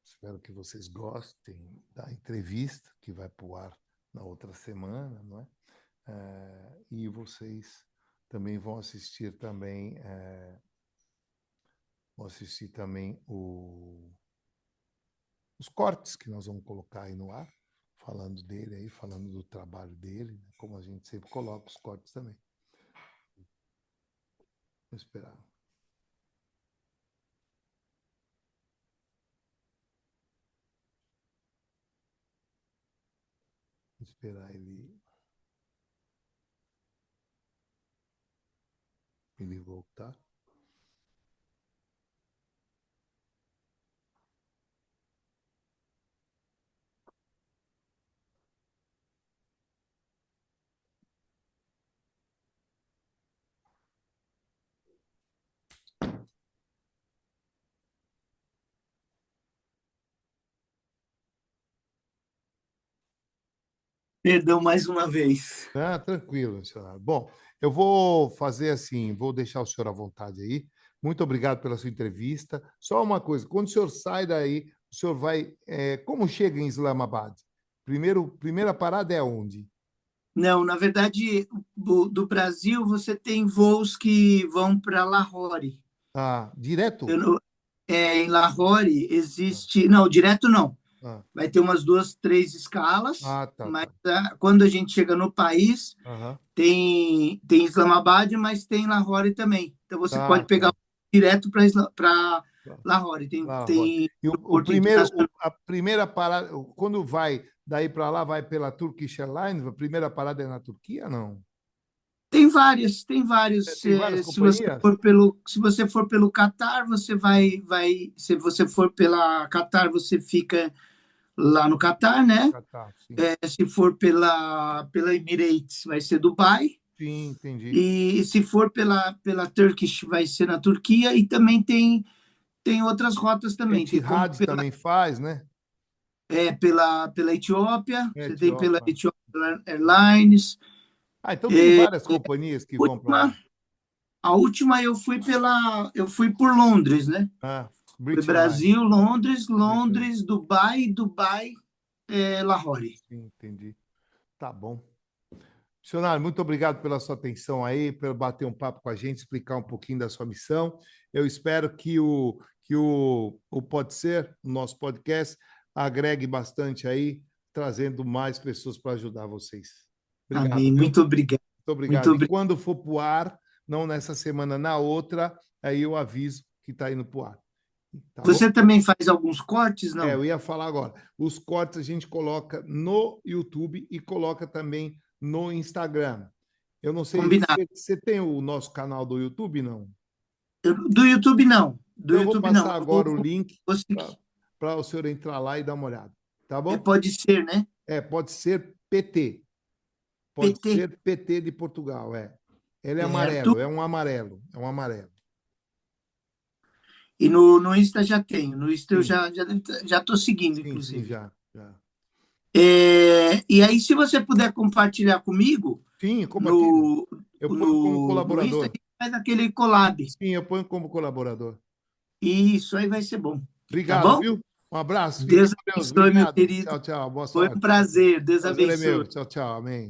Espero que vocês gostem da entrevista que vai para o ar na outra semana, não é? E vocês também vão assistir também os cortes que nós vamos colocar aí no ar, falando dele aí, falando do trabalho dele, né? Como a gente sempre coloca os cortes também. Vou esperar. Vou esperar ele voltar. Perdão mais uma vez. Ah, tranquilo, missionário. Bom, eu vou fazer assim, vou deixar o senhor à vontade aí. Muito obrigado pela sua entrevista. Só uma coisa, quando o senhor sai daí, o senhor vai, como chega em Islamabad? Primeira parada é onde? Não, na verdade, do Brasil você tem voos que vão para Lahore. Ah, direto? Em Lahore Ah, existe. Não, direto não. ah, Vai ter umas duas, três escalas, tá, mas tá. quando a gente chega no país, Aham. tem Islamabad, mas tem Lahore também. Então você Tá, pode pegar tá. direto para Tá. Lahore. Tem, Lá, Rony. tem E o Porto Internacional. a primeira parada, quando vai daí para lá, vai pela Turkish Airlines, a primeira parada é na Turquia, não? Tem várias, tem vários. Tem várias Se você companhias? for pelo Catar, você vai. Se você for pela Catar, você fica lá no Catar, né? Ah, tá, sim. Se for pela Emirates, vai ser Dubai. Sim, entendi. E se for pela Turkish, vai ser na Turquia. E também tem outras rotas também. Tem como Etihad também faz, né? pela Etiópia, você tem pela Etiópia. Ethiopian Airlines. Ah, então tem várias companhias que vão para lá. A última eu fui por Londres, né? Ah, Foi British Airlines. Brasil, Londres, British Airlines. Londres, Dubai, Dubai, Lahore. Sim, entendi. Tá bom. Missionário, muito obrigado pela sua atenção aí, por bater um papo com a gente, explicar um pouquinho da sua missão. Eu espero que o Pode Ser, o nosso podcast, agregue bastante aí, trazendo mais pessoas para ajudar vocês. Obrigado, Amém. viu? Muito obrigado. Muito Muito obrigado. E obrigado. quando for para o ar, não nessa semana, na outra, aí eu aviso que está indo para o ar. Tá bom? Você também faz alguns cortes, não? Eu ia falar agora. Os cortes a gente coloca no YouTube e coloca também no Instagram. Eu não sei, Combinado. você tem o nosso canal do YouTube, não? Do YouTube, não. Do Então eu vou YouTube, não. passar agora o link Vou seguir. para o senhor entrar lá e dar uma olhada. Tá bom? Pode ser, né? Pode ser PT. Pode PT, ser PT de Portugal, Ele é certo? amarelo, é um amarelo, é um amarelo. E no Insta já tenho. No Insta eu Sim, já estou seguindo, sim, inclusive. já. E aí, se você puder compartilhar comigo Sim, compartilho. no, Eu ponho como no Insta, a colaborador. gente faz aquele collab. Sim, eu ponho como colaborador. E isso aí vai ser bom. Tá Obrigado, bom? viu? Um abraço, fique Deus com Deus. abençoe, meu Obrigado. querido. Tchau, tchau. Boa Foi um sorte. prazer. Deus Prazer é meu. abençoe. Tchau, tchau. Amém.